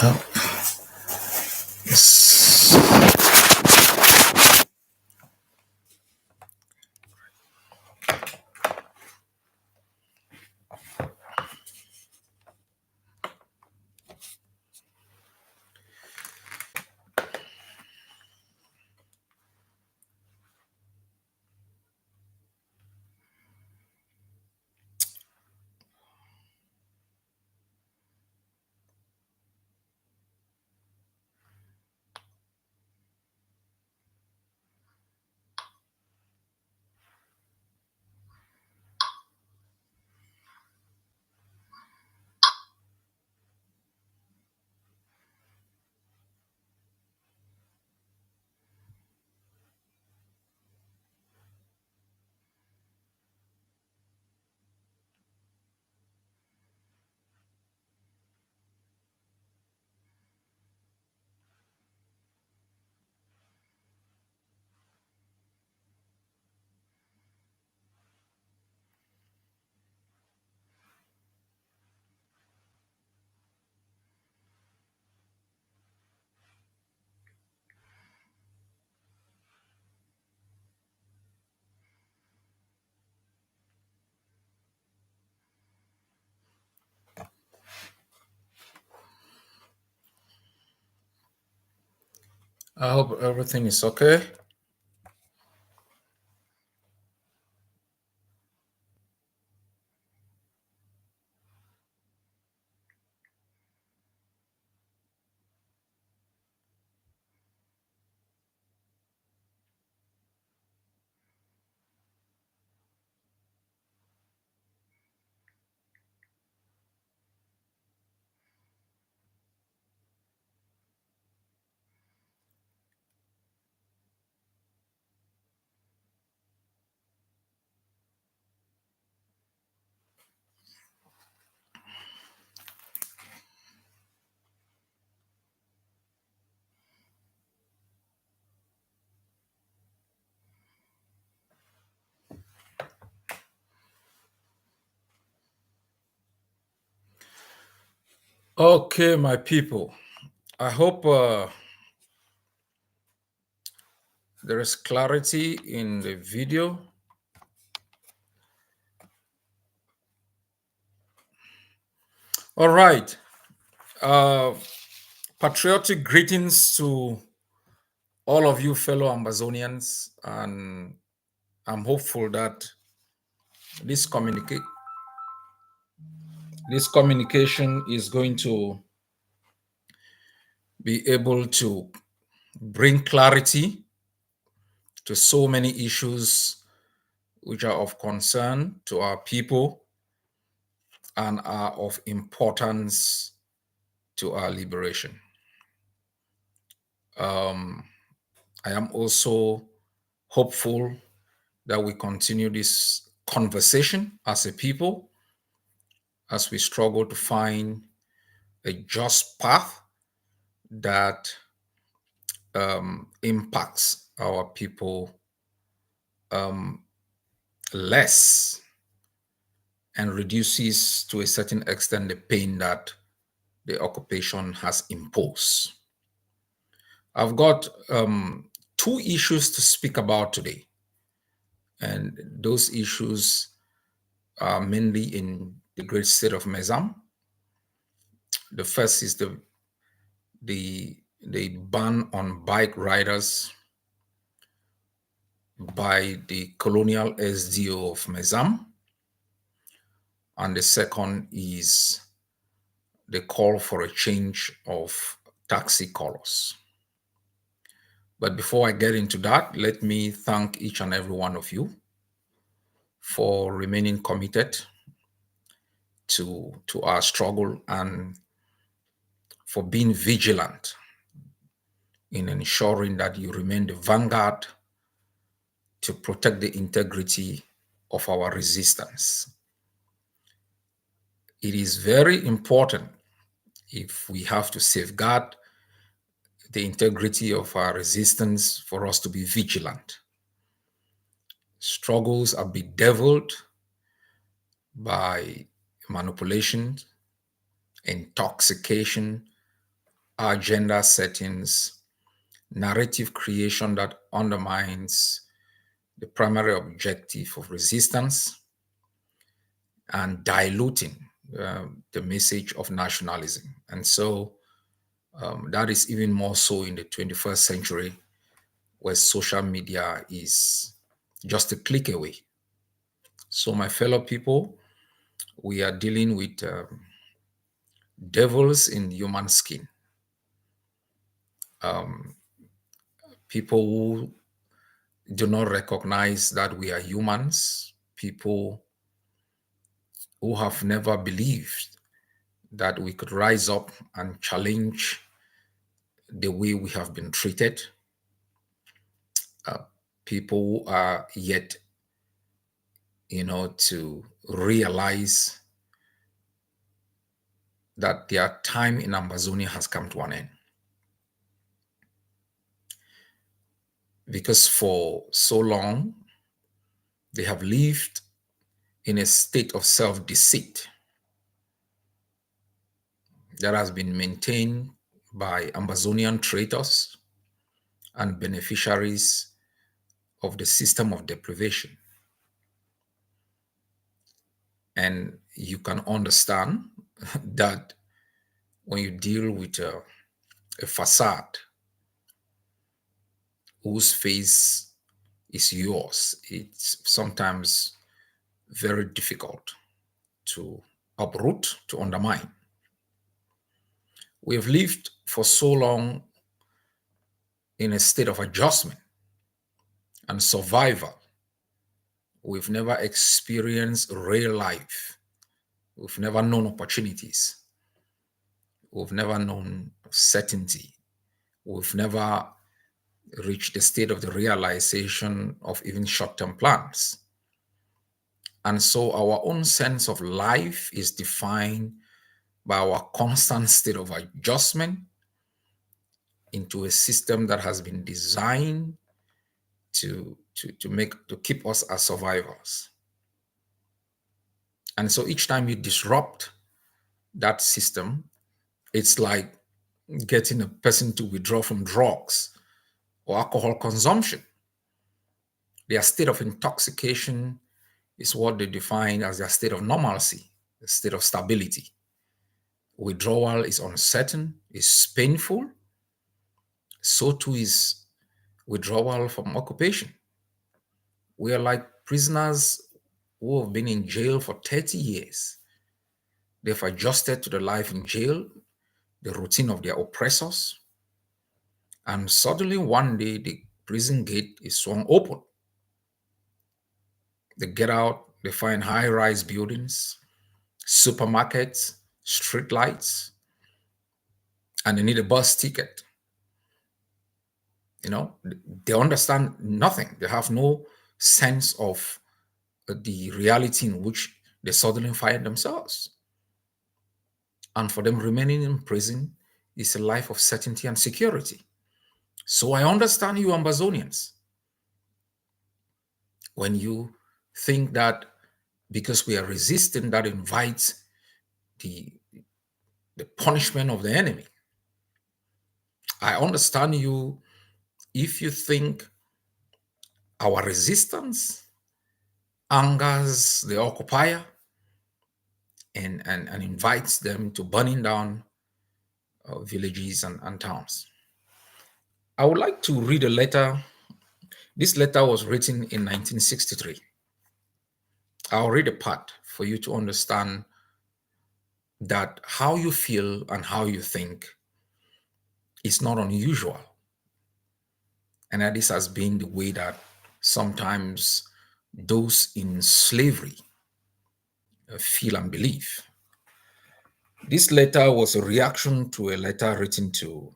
Oh, yes. I hope everything is okay. Okay, my people. I hope there is clarity in the video. All right. Uh, Patriotic greetings to all of you fellow Amazonians, and I'm hopeful that this communication is going to be able to bring clarity to so many issues which are of concern to our people and are of importance to our liberation. I am also hopeful that we continue this conversation as a people as we struggle to find a just path that impacts our people less and reduces to a certain extent the pain that the occupation has imposed. I've got two issues to speak about today, and those issues are mainly in the great state of Mezam. The first is the ban on bike riders by the colonial SDO of Mezam, and the second is the call for a change of taxi colors. But before I get into that, let me thank each and every one of you for remaining committed to our struggle and for being vigilant in ensuring that you remain the vanguard to protect the integrity of our resistance. It is very important, if we have to safeguard the integrity of our resistance, for us to be vigilant. Struggles are bedeviled by manipulation, intoxication, agenda settings, narrative creation that undermines the primary objective of resistance, and diluting the message of nationalism. And so that is even more so in the 21st century, where social media is just a click away. So, my fellow people, we are dealing with devils in human skin. People who do not recognize that we are humans, people who have never believed that we could rise up and challenge the way we have been treated, people who are yet, to realize that their time in Amazonia has come to an end. Because for so long, they have lived in a state of self-deceit that has been maintained by Amazonian traitors and beneficiaries of the system of deprivation. And you can understand that when you deal with a facade whose face is yours, it's sometimes very difficult to uproot, to undermine. We have lived for so long in a state of adjustment and survival. We've never experienced real life. We've never known opportunities. We've never known certainty. We've never reached the state of the realization of even short-term plans. And so our own sense of life is defined by our constant state of adjustment into a system that has been designed to keep us as survivors. And so each time you disrupt that system, it's like getting a person to withdraw from drugs or alcohol consumption. Their state of intoxication is what they define as their state of normalcy, a state of stability. Withdrawal is uncertain, is painful. So too is withdrawal from occupation. We are like prisoners who have been in jail for 30 years. They've adjusted to the life in jail, the routine of their oppressors, and suddenly one day the prison gate is swung open. They get out, they find high-rise buildings, supermarkets, street lights, and they need a bus ticket. They understand nothing. They have no sense of the reality in which they suddenly find themselves. And for them, remaining in prison is a life of certainty and security. So I understand you, Amazonians, when you think that because we are resisting, that invites the punishment of the enemy. I understand you if you think our resistance angers the occupier and invites them to burning down villages and towns. I would like to read a letter. This letter was written in 1963. I'll read a part for you to understand that how you feel and how you think is not unusual. And that this has been the way that sometimes those in slavery feel and believe. This letter was a reaction to a letter written to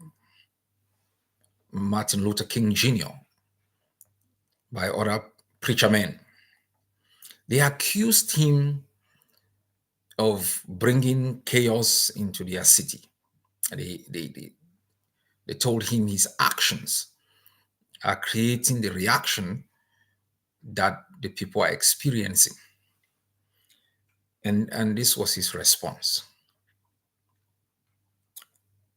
Martin Luther King Jr. by other preacher men. They accused him of bringing chaos into their city. They told him his actions are creating the reaction that the people are experiencing. And this was his response.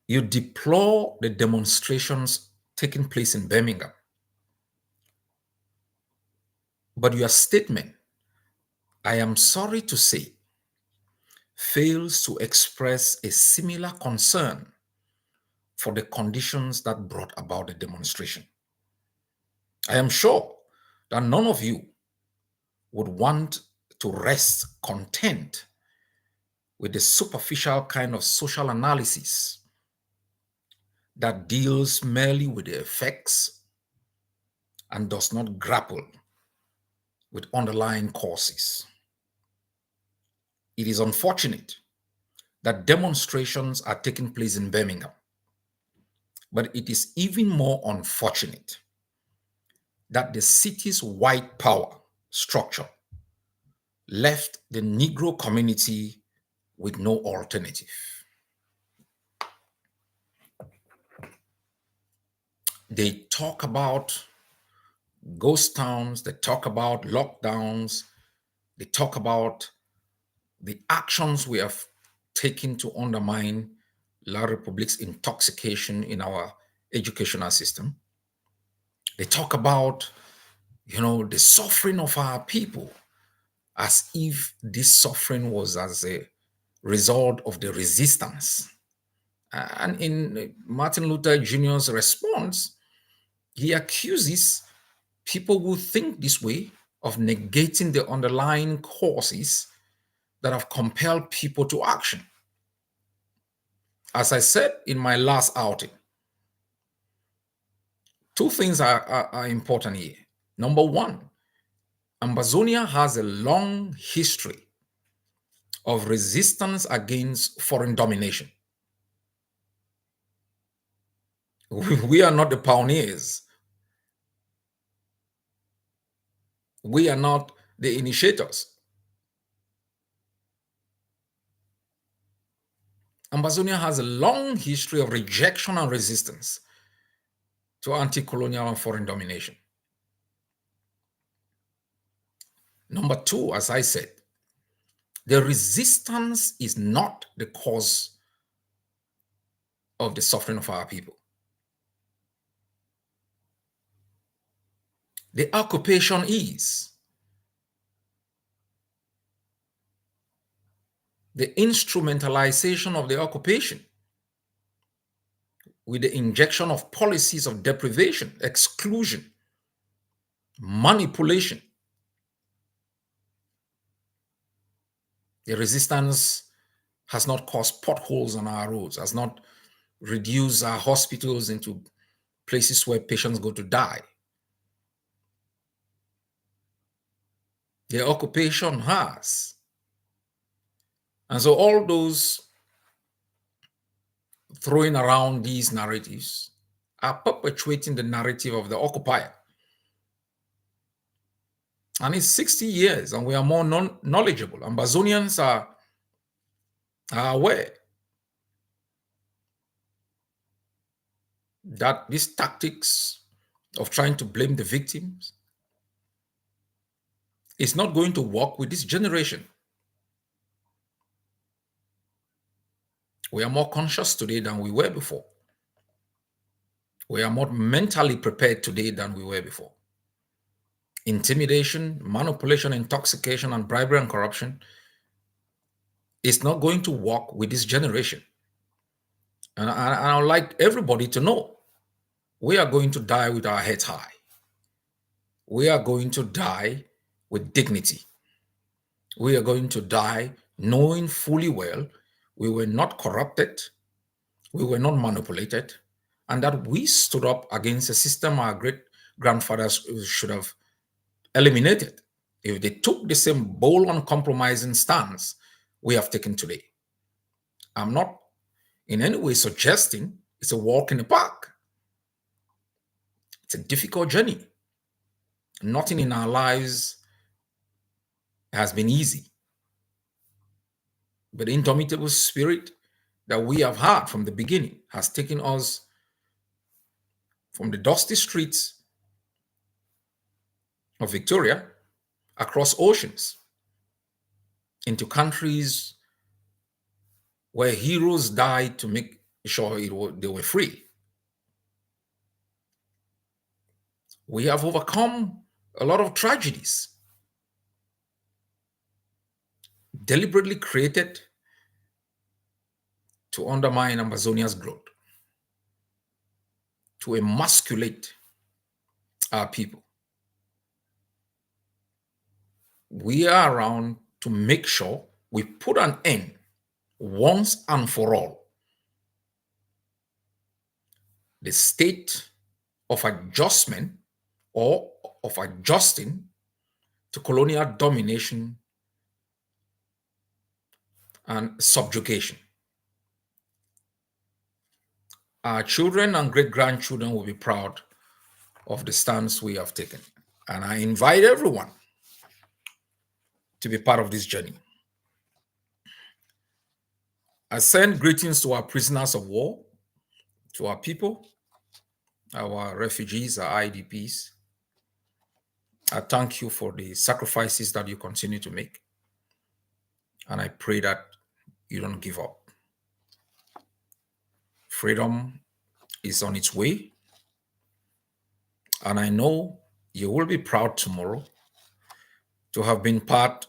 You deplore the demonstrations taking place in Birmingham, but your statement, I am sorry to say, fails to express a similar concern for the conditions that brought about the demonstration. I am sure that none of you would want to rest content with the superficial kind of social analysis that deals merely with the effects and does not grapple with underlying causes. It is unfortunate that demonstrations are taking place in Birmingham, but it is even more unfortunate that the city's white power structure left the Negro community with no alternative. They talk about ghost towns, they talk about lockdowns, they talk about the actions we have taken to undermine La Republique's intoxication in our educational system. They talk about, the suffering of our people as if this suffering was as a result of the resistance. And in Martin Luther Jr.'s response, he accuses people who think this way of negating the underlying causes that have compelled people to action. As I said in my last outing, two things are important here. Number one, Ambazonia has a long history of resistance against foreign domination. We are not the pioneers. We are not the initiators. Ambazonia has a long history of rejection and resistance to anti-colonial and foreign domination. Number two, as I said, the resistance is not the cause of the suffering of our people. The occupation is. The instrumentalization of the occupation with the injection of policies of deprivation, exclusion, manipulation. The resistance has not caused potholes on our roads, has not reduced our hospitals into places where patients go to die. The occupation has. And so all those throwing around these narratives are perpetuating the narrative of the occupier. And it's 60 years and we are more knowledgeable. Ambazonians are aware that these tactics of trying to blame the victims is not going to work with this generation. We are more conscious today than we were before. We are more mentally prepared today than we were before. Intimidation, manipulation, intoxication, and bribery and corruption is not going to work with this generation. And I would like everybody to know we are going to die with our heads high. We are going to die with dignity. We are going to die knowing fully well we were not corrupted, we were not manipulated, and that we stood up against a system our great grandfathers should have eliminated if they took the same bold, uncompromising stance we have taken today. I'm not in any way suggesting it's a walk in the park. It's a difficult journey. Nothing in our lives has been easy. But the indomitable spirit that we have had from the beginning has taken us from the dusty streets of Victoria across oceans into countries where heroes died to make sure they were free. We have overcome a lot of tragedies deliberately created to undermine Amazonia's growth, to emasculate our people. We are around to make sure we put an end once and for all. The state of adjustment or of adjusting to colonial domination and subjugation. Our children and great grandchildren will be proud of the stance we have taken. And I invite everyone to be part of this journey. I send greetings to our prisoners of war, to our people, our refugees, our IDPs. I thank you for the sacrifices that you continue to make. And I pray that you don't give up. Freedom is on its way. And I know you will be proud tomorrow to have been part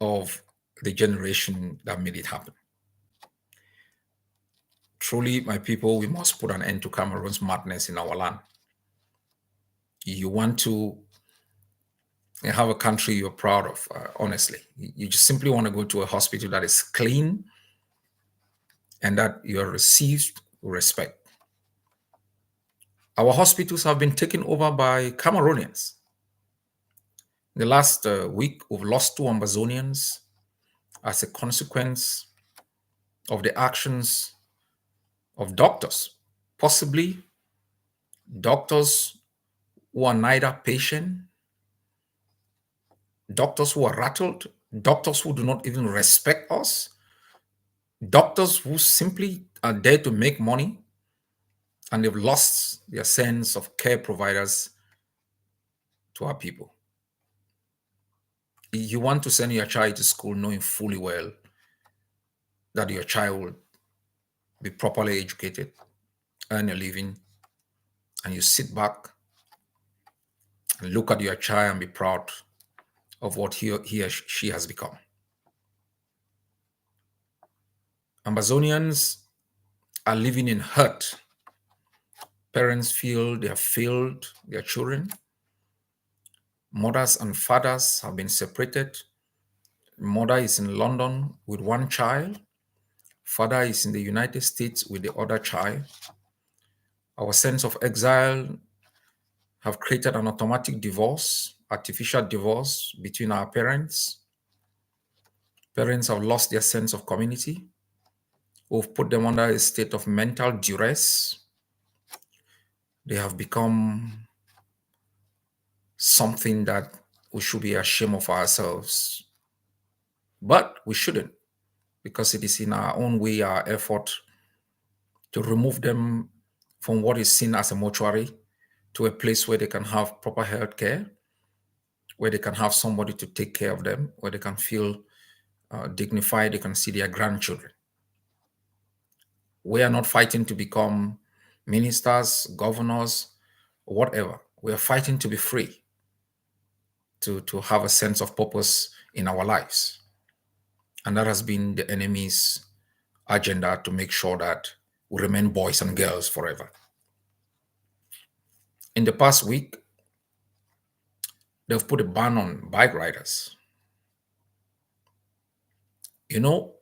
of the generation that made it happen. Truly, my people, we must put an end to Cameroon's madness in our land. You want to have a country you're proud of, honestly. You just simply want to go to a hospital that is clean and that you are received with respect. Our hospitals have been taken over by Cameroonians. In the last week, we've lost 2 Amazonians as a consequence of the actions of doctors, possibly doctors who are neither patient, doctors who are rattled, doctors who do not even respect us, doctors who simply are there to make money, and they've lost their sense of care providers to our people. You want to send your child to school knowing fully well that your child will be properly educated, earn a living, and you sit back and look at your child and be proud of what he or she has become. Amazonians are living in hurt. Parents feel they have failed their children. Mothers and fathers have been separated. Mother is in London with 1 child. Father is in the United States with the other child. Our sense of exile have created an automatic divorce, artificial divorce between our parents. Parents have lost their sense of community. We've put them under a state of mental duress. They have become something that we should be ashamed of ourselves. But we shouldn't, because it is in our own way, our effort to remove them from what is seen as a mortuary to a place where they can have proper health care, where they can have somebody to take care of them, where they can feel dignified, they can see their grandchildren. We are not fighting to become ministers, governors, whatever. We are fighting to be free, to have a sense of purpose in our lives. And that has been the enemy's agenda, to make sure that we remain boys and girls forever. In the past week, they've put a ban on bike riders. You know,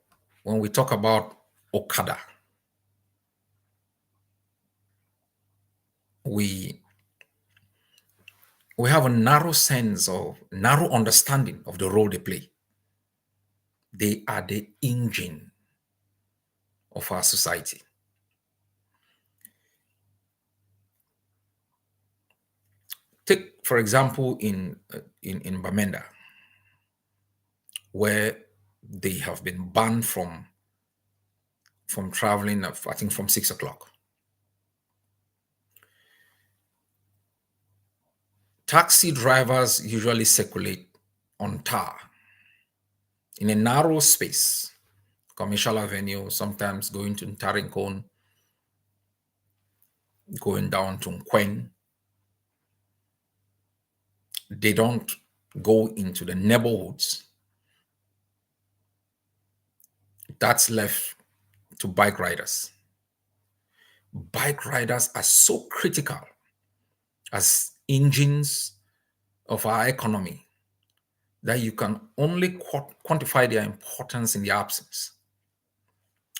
when we talk about Okada, we have a narrow sense of, narrow understanding of the role they play. They are the engine of our society. Take, for example, in Bamenda, where they have been banned from traveling, I think from 6 o'clock. Taxi drivers usually circulate on tar in a narrow space, Commercial Avenue, sometimes going to Tarinkon, going down to Nkwen. They don't go into the neighborhoods. That's left to bike riders. Bike riders are so critical as engines of our economy that you can only quantify their importance in their absence.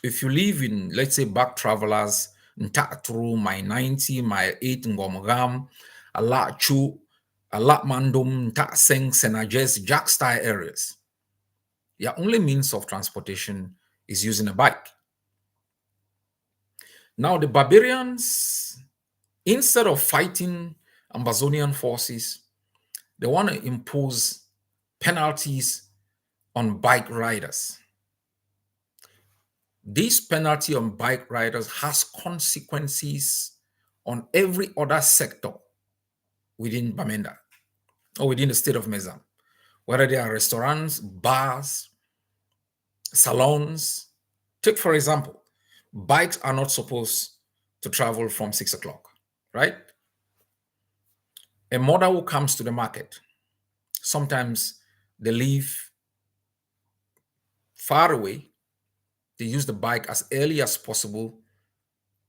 If you live in, let's say, back travelers, Ntatru, my 90, my 8, Ngomgam, Alachu, Alatmandum, Ntatseng, Senajes, Jack style areas, your only means of transportation is using a bike. Now, the barbarians, instead of fighting Amazonian forces, they want to impose penalties on bike riders. This penalty on bike riders has consequences on every other sector within Bamenda or within the state of Mezam, whether they are restaurants, bars, salons. Take, for example, bikes are not supposed to travel from 6 o'clock, right? A mother who comes to the market, sometimes they live far away. They use the bike as early as possible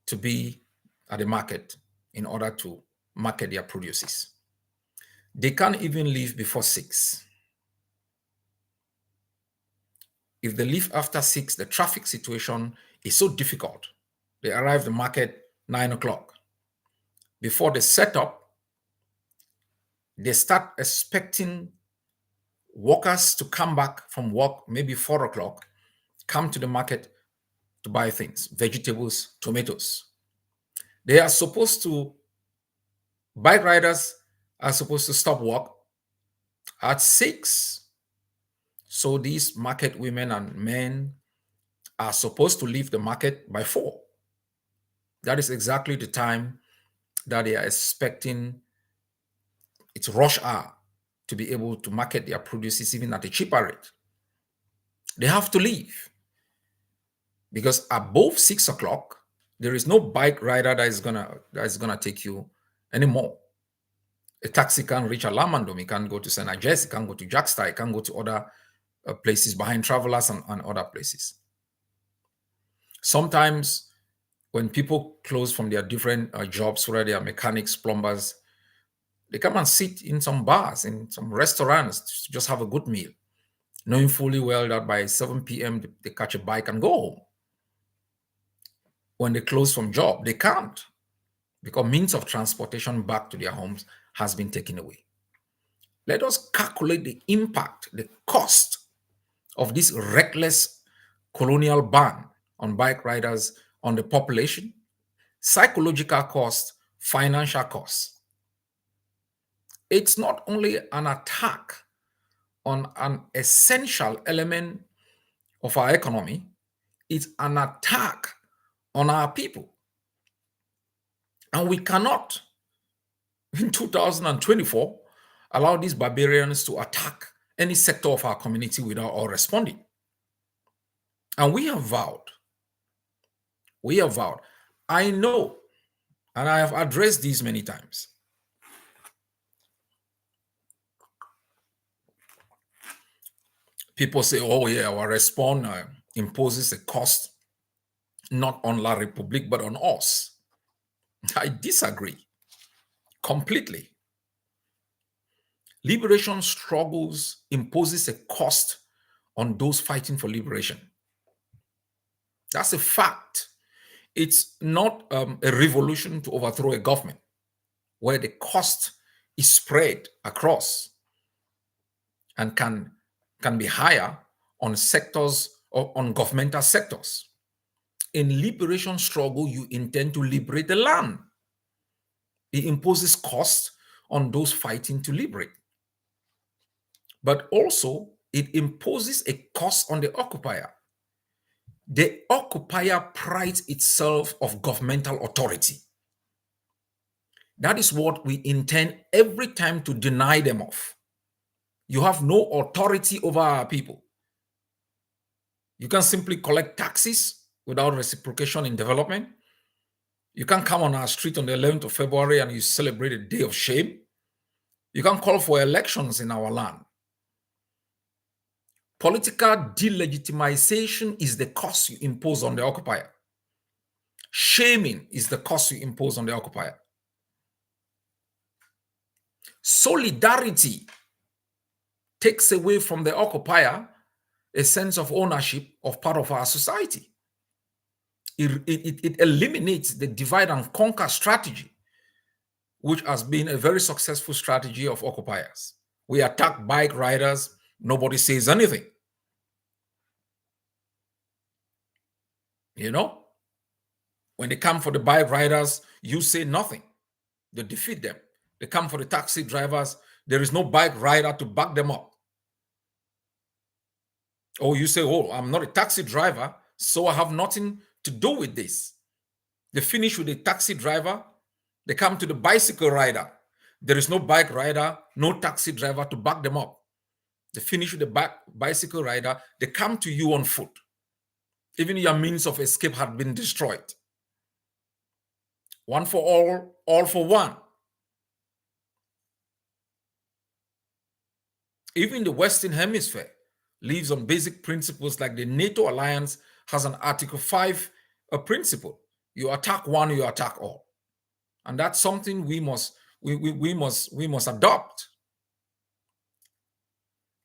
to be at the market in order to market their produces. They can't even leave before 6. If they leave after 6, the traffic situation is so difficult. They arrive at the market 9 o'clock. Before they set up, they start expecting workers to come back from work maybe 4 o'clock, come to the market to buy things, vegetables, tomatoes. They are supposed to, bike riders are supposed to stop work at 6. So these market women and men are supposed to leave the market by 4. That is exactly the time that they are expecting its rush hour to be able to market their produces even at a cheaper rate. They have to leave because above 6 o'clock, there is no bike rider that is gonna take you anymore. A taxi can't reach Alamandom, it can't go to St. Ajes, it can't go to Jacksta, it can't go to other places behind travelers and other places. Sometimes when people close from their different jobs, whether they are mechanics, plumbers, they come and sit in some bars, in some restaurants to just have a good meal, knowing fully well that by 7 p.m. they catch a bike and go home. When they close from job, they can't, because means of transportation back to their homes has been taken away. Let us calculate the impact, the cost of this reckless colonial ban on bike riders on the population, psychological cost, financial cost. It's not only an attack on an essential element of our economy, it's an attack on our people. And we cannot, in 2024, allow these barbarians to attack any sector of our community without our responding. And we have vowed, I know, and I have addressed these many times, people say, oh yeah, our response imposes a cost not on La République, but on us. I disagree completely. Liberation struggles imposes a cost on those fighting for liberation. That's a fact. It's not a revolution to overthrow a government where the cost is spread across and can be higher on sectors or on governmental sectors. In liberation struggle, you intend to liberate the land. It imposes costs on those fighting to liberate. But also, it imposes a cost on the occupier. The occupier prides itself of governmental authority. That is what we intend every time to deny them of. You have no authority over our people. You can simply collect taxes without reciprocation in development. You can't come on our street on the 11th of February and you celebrate a day of shame. You can't call for elections in our land. Political delegitimization is the cost you impose on the occupier. Shaming is the cost you impose on the occupier. Solidarity takes away from the occupier a sense of ownership of part of our society. It eliminates the divide and conquer strategy, which has been a very successful strategy of occupiers. We attack bike riders, nobody says anything. You know, when they come for the bike riders, you say nothing. They defeat them. They come for the taxi drivers, there is no bike rider to back them up. Or you say, oh, I'm not a taxi driver, so I have nothing to do with this. They finish with the taxi driver, they come to the bicycle rider. There is no bike rider, no taxi driver to back them up. They finish with the bicycle rider, they come to you on foot. Even your means of escape had been destroyed. One for all for one. Even the Western Hemisphere lives on basic principles like the NATO alliance has an Article 5 principle. You attack one, you attack all. And that's something we must adopt.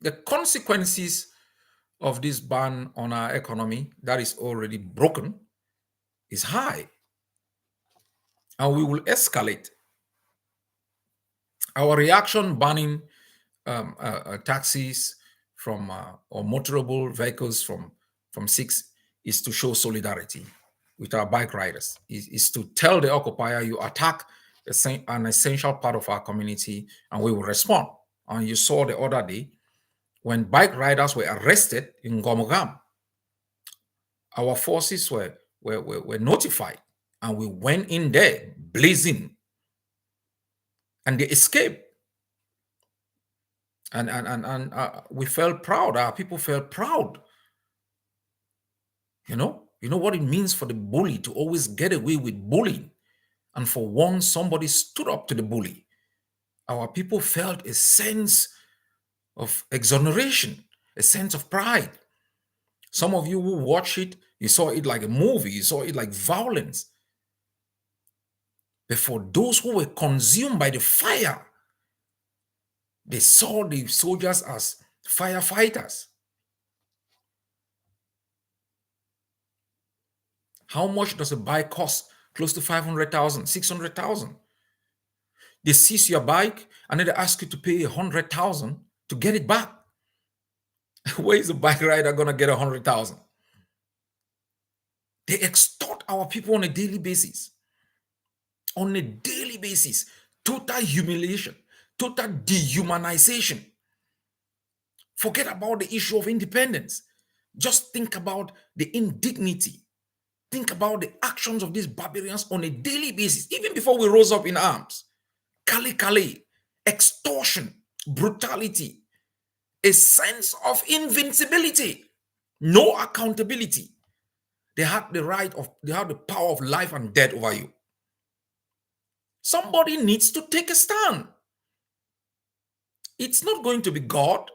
The consequences of this ban on our economy that is already broken is high. And we will escalate. Our reaction banning taxis from or motorable vehicles from 6 is to show solidarity with our bike riders, is to tell the occupier you attack an essential part of our community and we will respond. And you saw the other day when bike riders were arrested in Gomogam, our forces were notified and we went in there blazing and they escaped. And we felt proud. Our people felt proud. You know what it means for the bully to always get away with bullying. And for once, somebody stood up to the bully. Our people felt a sense of exoneration, a sense of pride. Some of you who watch it, you saw it like a movie, you saw it like violence. But for those who were consumed by the fire, they saw the soldiers as firefighters. How much does a bike cost? Close to 500,000, 600,000. They seize your bike and then they ask you to pay 100,000 to get it back. Where is the bike rider gonna get 100,000? They extort our people on a daily basis. On a daily basis, total humiliation, total dehumanization. Forget about the issue of independence. Just think about the indignity. Think about the actions of these barbarians on a daily basis, even before we rose up in arms. Kale, extortion, brutality, a sense of invincibility, no accountability. They have the power of life and death over you. Somebody needs to take a stand. It's not going to be God.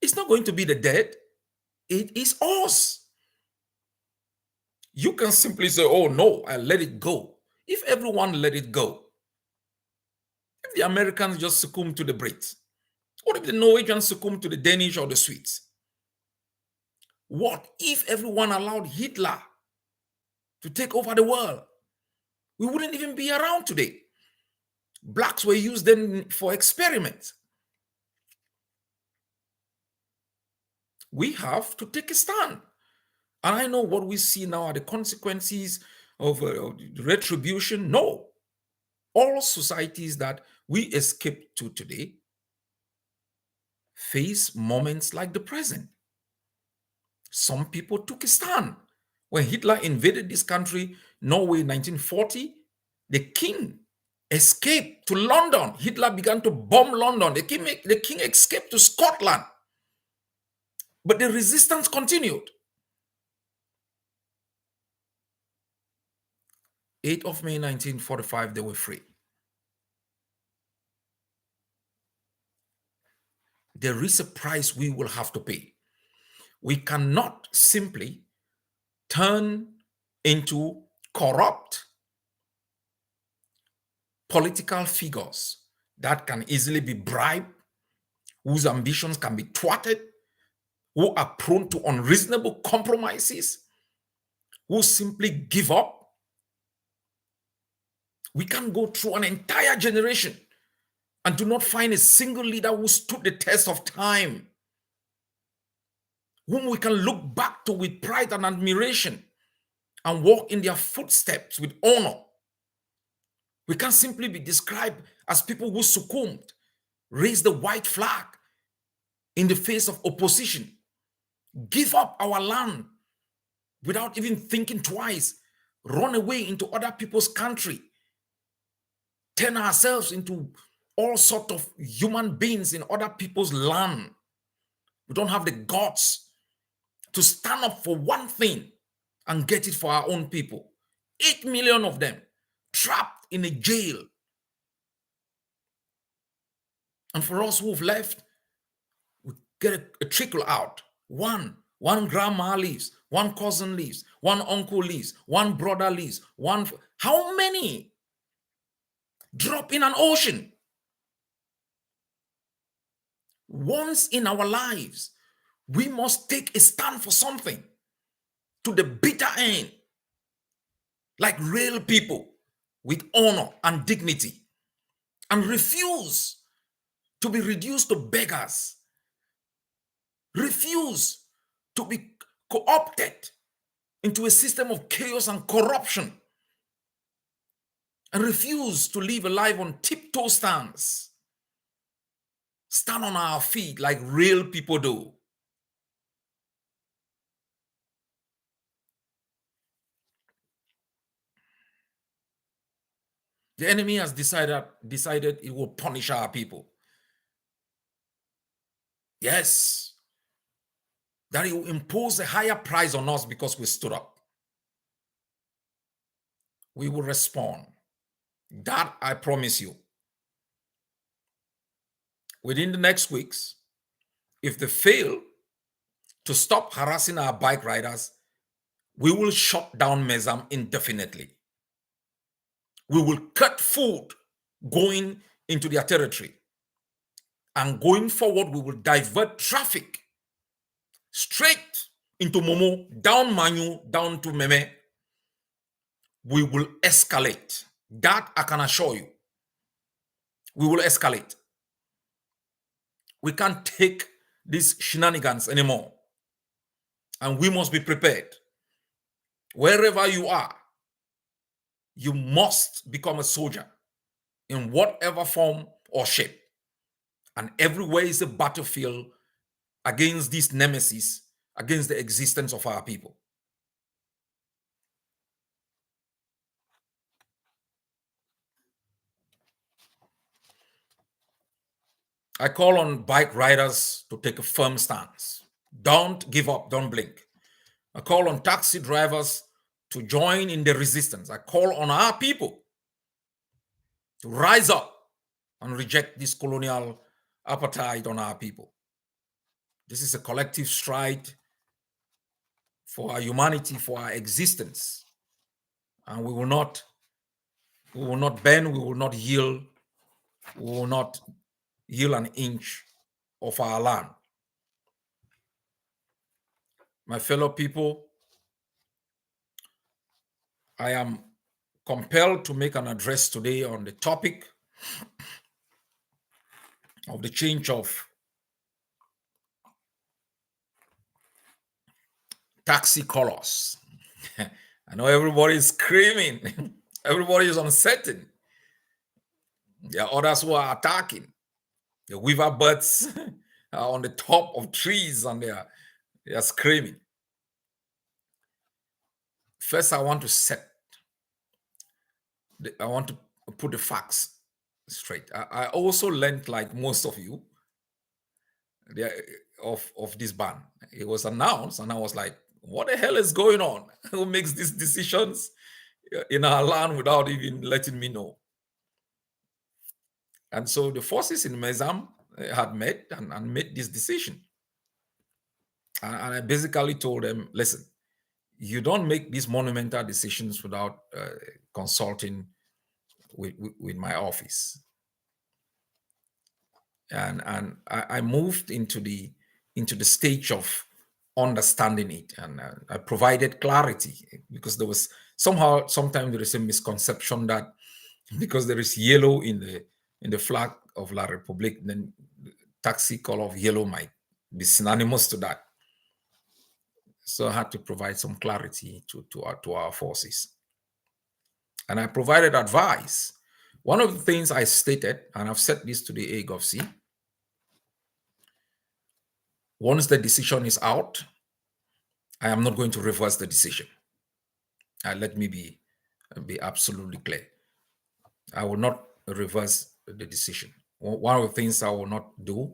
It's not going to be the dead. It is us. You can simply say, oh no, I let it go. If everyone let it go, if the Americans just succumb to the Brits, what if the Norwegians succumb to the Danish or the Swedes? What if everyone allowed Hitler to take over the world? We wouldn't even be around today. Blacks were used then for experiments. We have to take a stand. And I know what we see now are the consequences of retribution. No. All societies that we escape to today face moments like the present. Some people took a stand. When Hitler invaded this country, Norway, 1940, the king escaped to London. Hitler began to bomb London. The king escaped to Scotland. But the resistance continued. 8th of May 1945, they were free. There is a price we will have to pay. We cannot simply turn into corrupt political figures that can easily be bribed, whose ambitions can be thwarted, who are prone to unreasonable compromises, who simply give up. We can go through an entire generation and do not find a single leader who stood the test of time, whom we can look back to with pride and admiration and walk in their footsteps with honor. We can't simply be described as people who succumbed, raised the white flag in the face of opposition, give up our land without even thinking twice, run away into other people's country, turn ourselves into all sorts of human beings in other people's land. We don't have the guts to stand up for one thing and get it for our own people. 8 million of them trapped in a jail. And for us who've left, we get a trickle out. One grandma leaves, one cousin leaves, one uncle leaves, one brother leaves, how many drop in an ocean? Once in our lives, we must take a stand for something to the bitter end, like real people with honor and dignity, and refuse to be reduced to beggars, refuse to be co-opted into a system of chaos and corruption, and refuse to live a life on tiptoe stands. Stand on our feet like real people do. The enemy has decided it will punish our people. Yes, that it will impose a higher price on us because we stood up. We will respond. That I promise you. Within the next weeks, if they fail to stop harassing our bike riders, we will shut down Mezam indefinitely. We will cut food going into their territory. And going forward, we will divert traffic straight into Momo, down Manu, down to Meme. We will escalate. That I can assure you. We will escalate. We can't take these shenanigans anymore. And we must be prepared. Wherever you are, you must become a soldier in whatever form or shape. And everywhere is a battlefield against this nemesis, against the existence of our people. I call on bike riders to take a firm stance. Don't give up, don't blink. I call on taxi drivers to join in the resistance. I call on our people to rise up and reject this colonial apartheid on our people. This is a collective stride for our humanity, for our existence. And we will not bend, we will not yield, we will not yield an inch of our land. My fellow people, I am compelled to make an address today on the topic of the change of taxi colors. I know everybody is screaming. Everybody is uncertain. There are others who are attacking. The weaver birds are on the top of trees and they are screaming. First, I want to put the facts straight. I also learned, like most of you, of this ban. It was announced, and I was like, what the hell is going on? Who makes these decisions? in our land without even letting me know. And so the forces in Mezam had met and made this decision. And I basically told them, listen, you don't make these monumental decisions without consulting with my office. And I moved into the stage of understanding it, and I provided clarity, because there was sometimes there is a misconception that because there is yellow in the flag of La République, then taxi color of yellow might be synonymous to that. So I had to provide some clarity to our forces. And I provided advice. One of the things I stated, and I've said this to the AGOVC, once the decision is out, I am not going to reverse the decision. Let me be absolutely clear. I will not reverse the decision. One of the things I will not do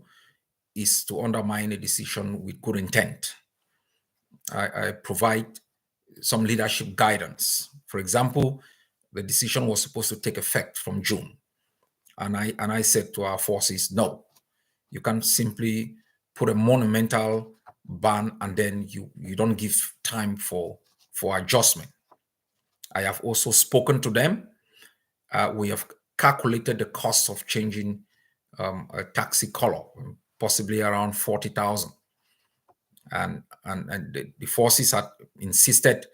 is to undermine a decision with good intent. I provide some leadership guidance. For example, the decision was supposed to take effect from June. And I said to our forces, no, you can't simply put a monumental ban and then you don't give time for adjustment. I have also spoken to them. We have calculated the cost of changing a taxi color, possibly around 40,000. And the forces had insisted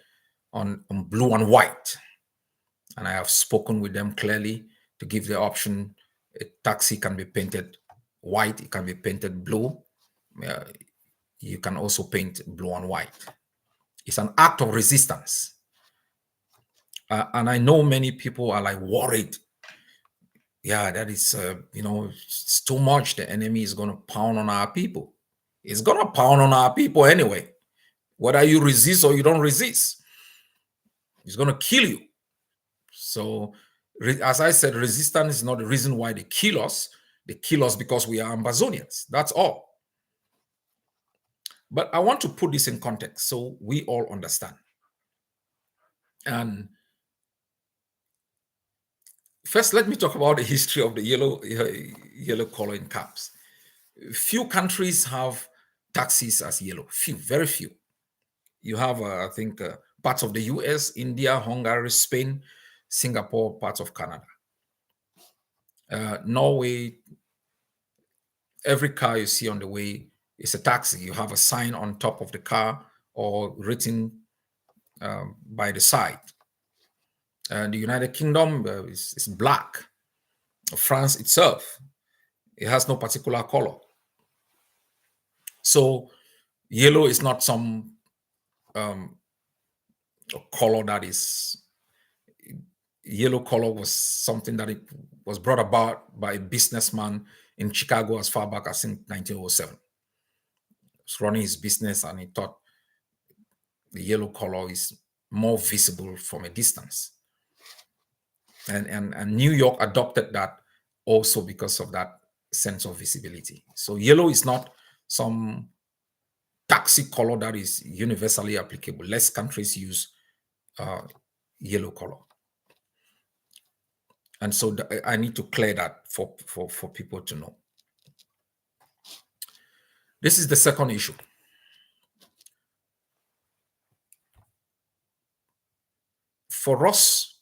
on blue and white. And I have spoken with them clearly to give the option. A taxi can be painted white, it can be painted blue. You can also paint blue and white. It's an act of resistance. And I know many people are like worried. Yeah, that is, it's too much. The enemy is going to pound on our people. It's going to pound on our people anyway. Whether you resist or you don't resist, it's going to kill you. So, as I said, resistance is not the reason why they kill us. They kill us because we are Amazonians. That's all. But I want to put this in context so we all understand. And first, let me talk about the history of the yellow color in caps. Few countries have taxis as yellow. Few, very few. You have, I think, parts of the US, India, Hungary, Spain, Singapore, parts of Canada. Norway, every car you see on the way is a taxi. You have a sign on top of the car or written by the side. The United Kingdom is black. France itself, it has no particular color. So yellow is not some color that is. Yellow color was something that it was brought about by a businessman in Chicago as far back as in 1907. He was running his business and he thought the yellow color is more visible from a distance. And New York adopted that also because of that sense of visibility. So yellow is not some taxi color that is universally applicable. Less countries use yellow color. And so I need to clear that for people to know. This is the second issue. For us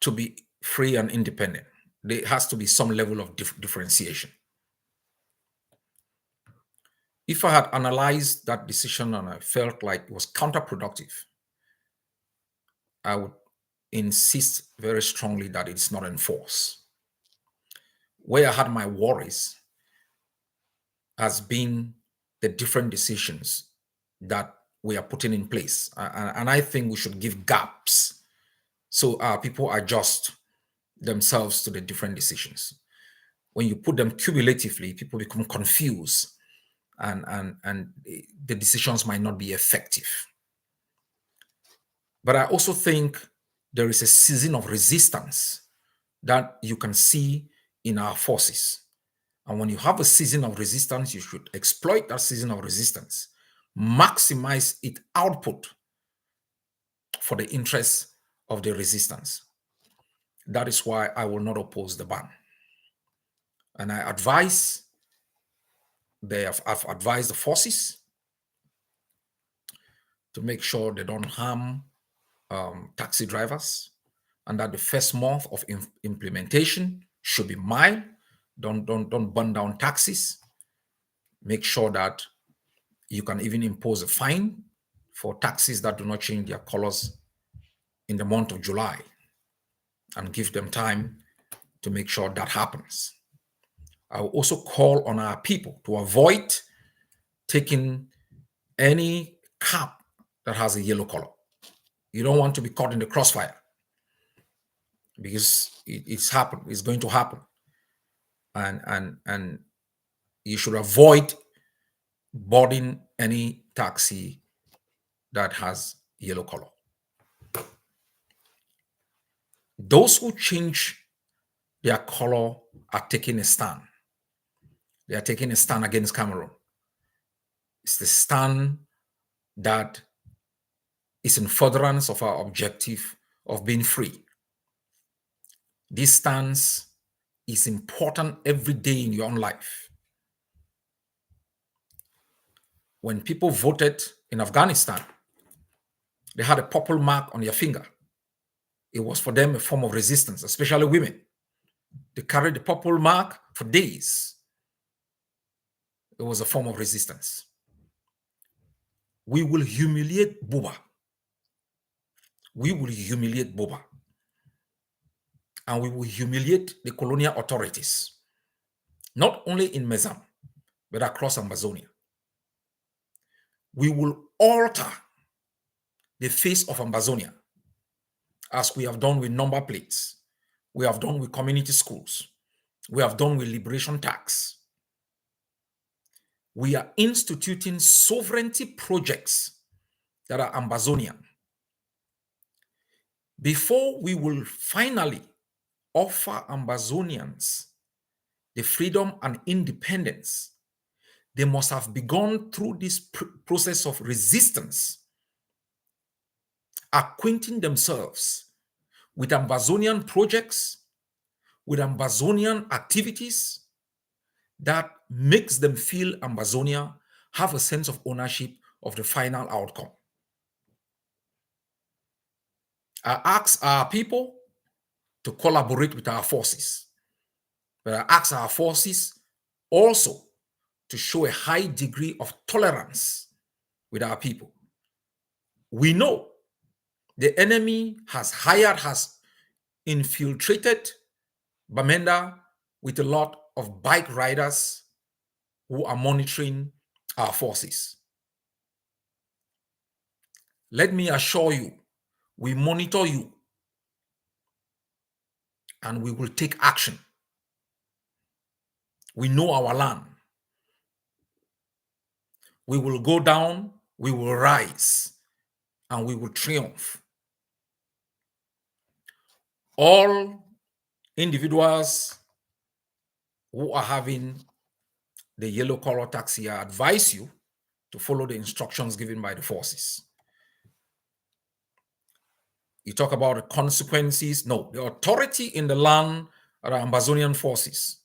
to be free and independent, there has to be some level of differentiation. If I had analyzed that decision and I felt like it was counterproductive, I would insist very strongly that it's not enforced. Where I had my worries has been the different decisions that we are putting in place. And I think we should give gaps so people adjust themselves to the different decisions. When you put them cumulatively, people become confused and the decisions might not be effective. But I also think there is a season of resistance that you can see in our forces. And when you have a season of resistance, you should exploit that season of resistance, maximize its output, for the interests of the resistance. That is why I will not oppose the ban. And I advise, I've advised the forces to make sure they don't harm taxi drivers, and that the first month of implementation should be mild. Don't burn down taxis. Make sure that you can even impose a fine for taxis that do not change their colors in the month of July, and give them time to make sure that happens. I will also call on our people to avoid taking any cab that has a yellow color. You don't want to be caught in the crossfire, because it's going to happen. And you should avoid boarding any taxi that has yellow color. Those who change their color are taking a stand. They are taking a stand against Cameroon. It's the stand that is in furtherance of our objective of being free. This stance is important every day in your own life. When people voted in Afghanistan, they had a purple mark on their finger. It was for them a form of resistance, especially women. They carried the purple mark for days. It was a form of resistance. We will humiliate Buba. We will humiliate Buba. And we will humiliate the colonial authorities, not only in Mezam, but across Ambazonia. We will alter the face of Ambazonia, as we have done with number plates, we have done with community schools, we have done with liberation tax. We are instituting sovereignty projects that are Ambazonian. Before we will finally offer Ambazonians the freedom and independence, they must have begun through this process of resistance, acquainting themselves with Ambazonian projects, with Ambazonian activities that makes them feel Ambazonia have a sense of ownership of the final outcome. I ask our people to collaborate with our forces, but I ask our forces also to show a high degree of tolerance with our people. We know the enemy has infiltrated Bamenda with a lot of bike riders who are monitoring our forces. Let me assure you, we monitor you and we will take action. We know our land. We will go down, we will rise, and we will triumph. All individuals who are having the yellow color taxi, I advise you to follow the instructions given by the forces. You talk about the consequences. No, the authority in the land are Ambazonian forces,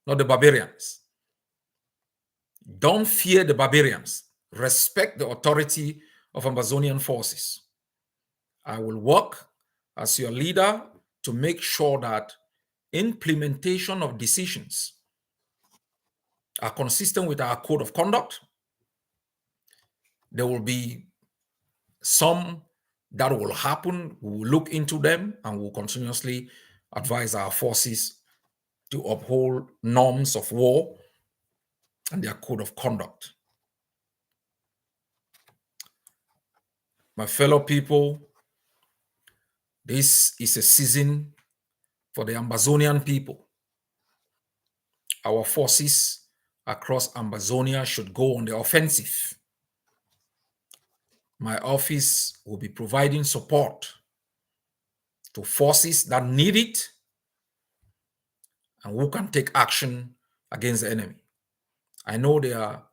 not the barbarians. Don't fear the barbarians. Respect the authority of Ambazonian forces. I will work as your leader to make sure that implementation of decisions are consistent with our code of conduct. There will be some that will happen. We will look into them and we'll continuously advise our forces to uphold norms of war and their code of conduct. My fellow people, this is a season for the Ambazonian people. Our forces across Ambazonia should go on the offensive. My office will be providing support to forces that need it and who can take action against the enemy. I know there are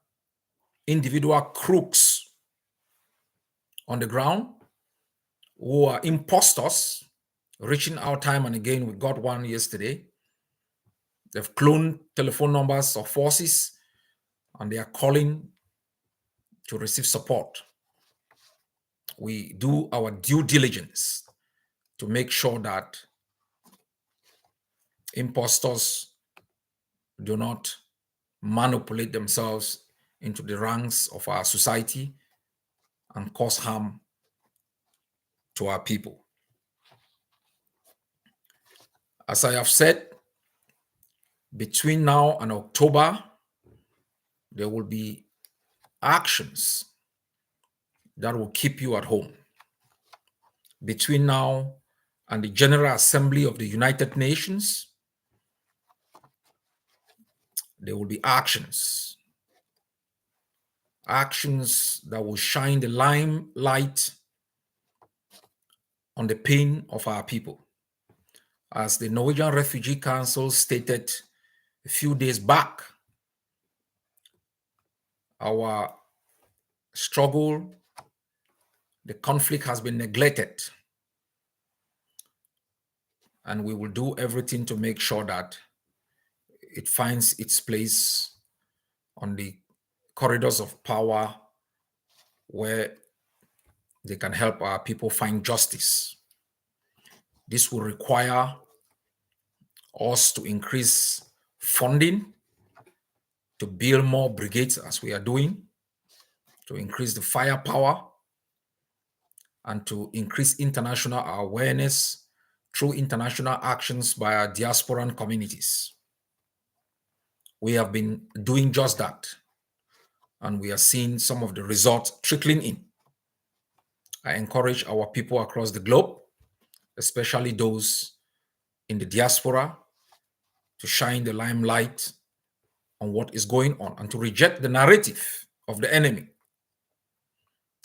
individual crooks on the ground who are imposters, reaching out time and again. We got one yesterday. They've cloned telephone numbers of forces and they are calling to receive support. We do our due diligence to make sure that impostors do not manipulate themselves into the ranks of our society and cause harm to our people. As I have said, between now and October, there will be actions that will keep you at home. Between now and the General Assembly of the United Nations, there will be actions that will shine the limelight on the pain of our people. As the Norwegian Refugee Council stated a few days back, our struggle, the conflict has been neglected, and we will do everything to make sure that it finds its place on the corridors of power where they can help our people find justice. This will require us to increase funding, to build more brigades as we are doing, to increase the firepower, and to increase international awareness through international actions by our diasporan communities. We have been doing just that, and we are seeing some of the results trickling in. I encourage our people across the globe, especially those in the diaspora, to shine the limelight on what is going on and to reject the narrative of the enemy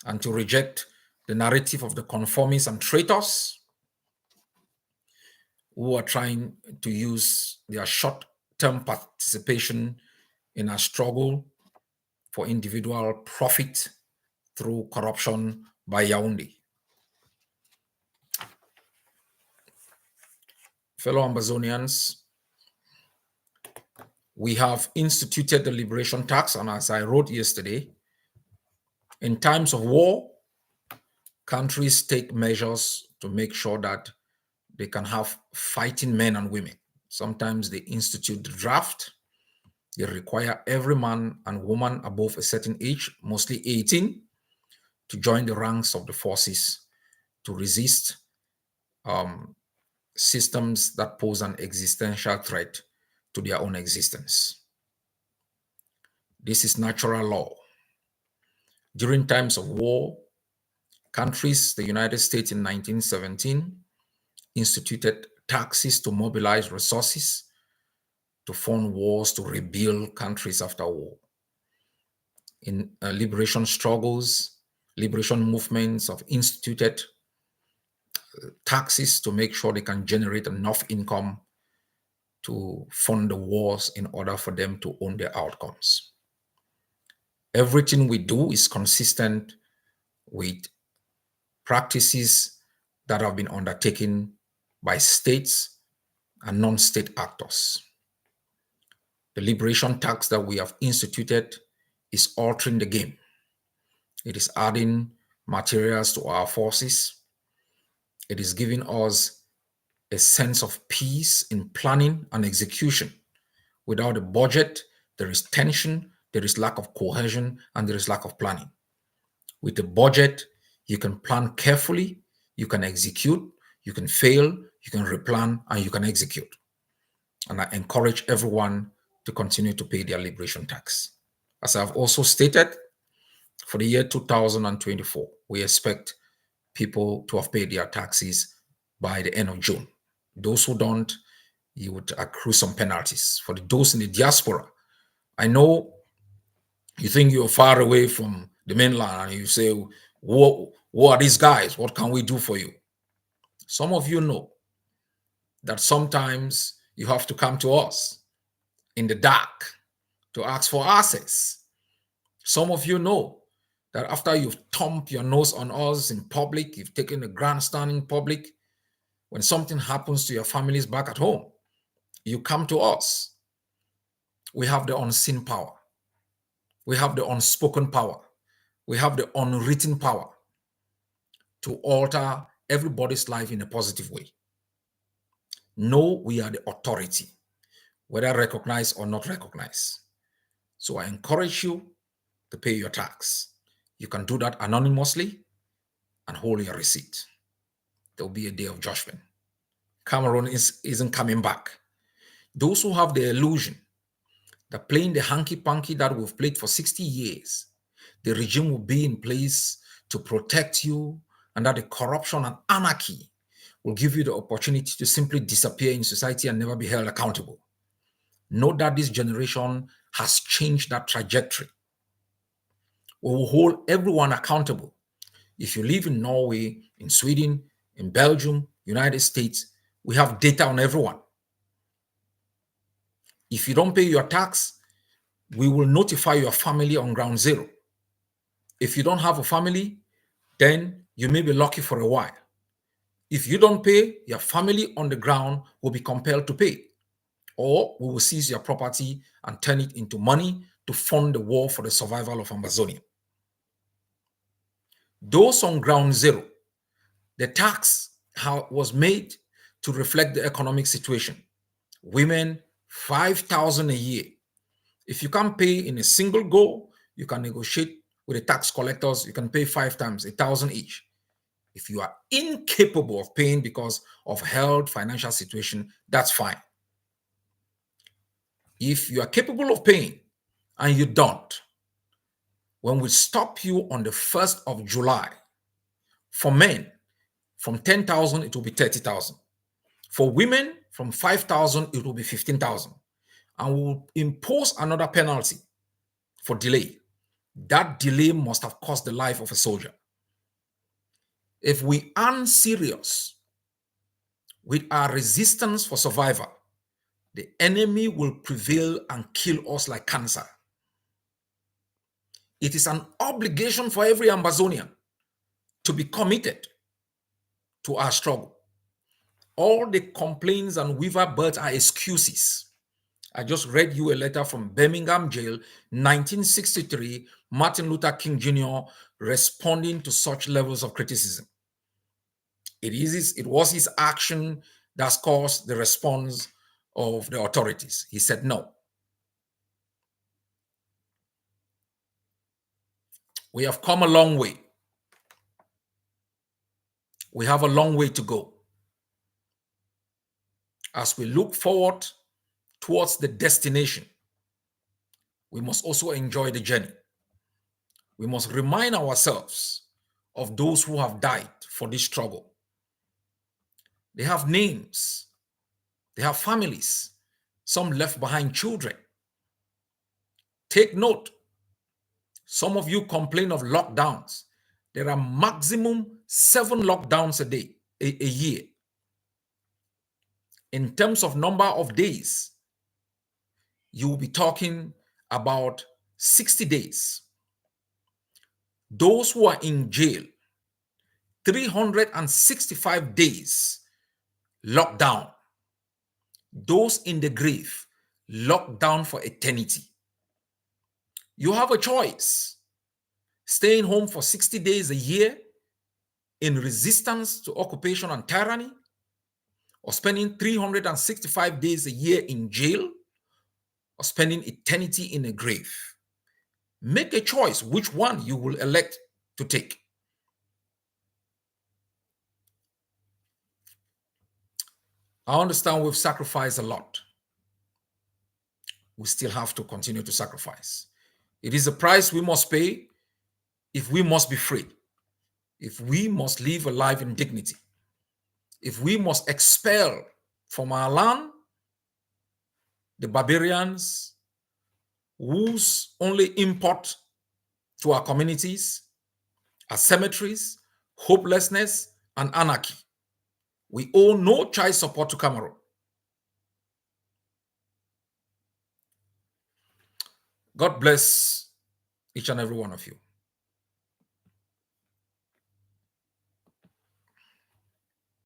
and to reject the narrative of the conformists and traitors who are trying to use their short-term participation in a struggle for individual profit through corruption by Yaoundé. Fellow Amazonians, we have instituted the liberation tax, and as I wrote yesterday, in times of war, countries take measures to make sure that they can have fighting men and women. Sometimes they institute the draft. They require every man and woman above a certain age, mostly 18, to join the ranks of the forces to resist systems that pose an existential threat to their own existence. This is natural law. During times of war, countries, the United States in 1917, instituted taxes to mobilize resources to fund wars to rebuild countries after war. In liberation struggles, liberation movements have instituted taxes to make sure they can generate enough income to fund the wars in order for them to own their outcomes. Everything we do is consistent with practices that have been undertaken by states and non-state actors. The liberation tax that we have instituted is altering the game. It is adding materials to our forces. It is giving us a sense of peace in planning and execution. Without a budget, there is tension, there is lack of cohesion, and there is lack of planning. With a budget, you can plan carefully, you can execute, you can fail, you can replan, and you can execute. And I encourage everyone to continue to pay their liberation tax. As I've also stated, for the year 2024, we expect people to have paid their taxes by the end of June. Those who don't, you would accrue some penalties. For those in the diaspora, I know you think you're far away from the mainland and you say, who are these guys? What can we do for you? Some of you know that sometimes you have to come to us in the dark to ask for access. Some of you know that after you've thumped your nose on us in public, you've taken a grandstand in public, when something happens to your families back at home, you come to us. We have the unseen power. We have the unspoken power. We have the unwritten power to alter everybody's life in a positive way. No, we are the authority, whether recognized or not recognized. So I encourage you to pay your tax. You can do that anonymously and hold your receipt. There will be a day of judgment. Cameroon isn't coming back. Those who have the illusion that playing the hanky-panky that we've played for 60 years, the regime will be in place to protect you, and that the corruption and anarchy will give you the opportunity to simply disappear in society and never be held accountable. Know that this generation has changed that trajectory. We will hold everyone accountable. If you live in Norway, in Sweden, in Belgium, United States, we have data on everyone. If you don't pay your tax, we will notify your family on ground zero. If you don't have a family, then you may be lucky for a while. If you don't pay, your family on the ground will be compelled to pay, or we will seize your property and turn it into money to fund the war for the survival of Amazonia. Those on ground zero, the tax was made to reflect the economic situation. Women, 5,000 a year. If you can't pay in a single go, you can negotiate with the tax collectors. You can pay 5 times, 1,000 each. If you are incapable of paying because of health, financial situation, that's fine. If you are capable of paying and you don't, when we stop you on the 1st of July, for men, from 10,000, it will be 30,000. For women, from 5,000, it will be 15,000. And we will impose another penalty for delay. That delay must have cost the life of a soldier. If we aren't serious with our resistance for survival, the enemy will prevail and kill us like cancer. It is an obligation for every Amazonian to be committed to our struggle. All the complaints and weaver birds are excuses. I just read you a letter from Birmingham Jail, 1963, Martin Luther King Jr. responding to such levels of criticism. It was his action that caused the response of the authorities. He said no. We have come a long way. We have a long way to go. As we look forward towards the destination, we must also enjoy the journey. We must remind ourselves of those who have died for this struggle. They have names. They have families. Some left behind children. Take note. Some of you complain of lockdowns. There are maximum 7 lockdowns a year. In terms of number of days, you will be talking about 60 days. Those who are in jail, 365 days locked down. Those in the grave, locked down for eternity. You have a choice. Staying home for 60 days a year in resistance to occupation and tyranny, or spending 365 days a year in jail, or spending eternity in a grave. Make a choice which one you will elect to take. I understand we've sacrificed a lot. We still have to continue to sacrifice. It is a price we must pay if we must be free, if we must live a life in dignity, if we must expel from our land the barbarians whose only import to our communities are cemeteries, hopelessness, and anarchy. We owe no child support to Cameroon. God bless each and every one of you.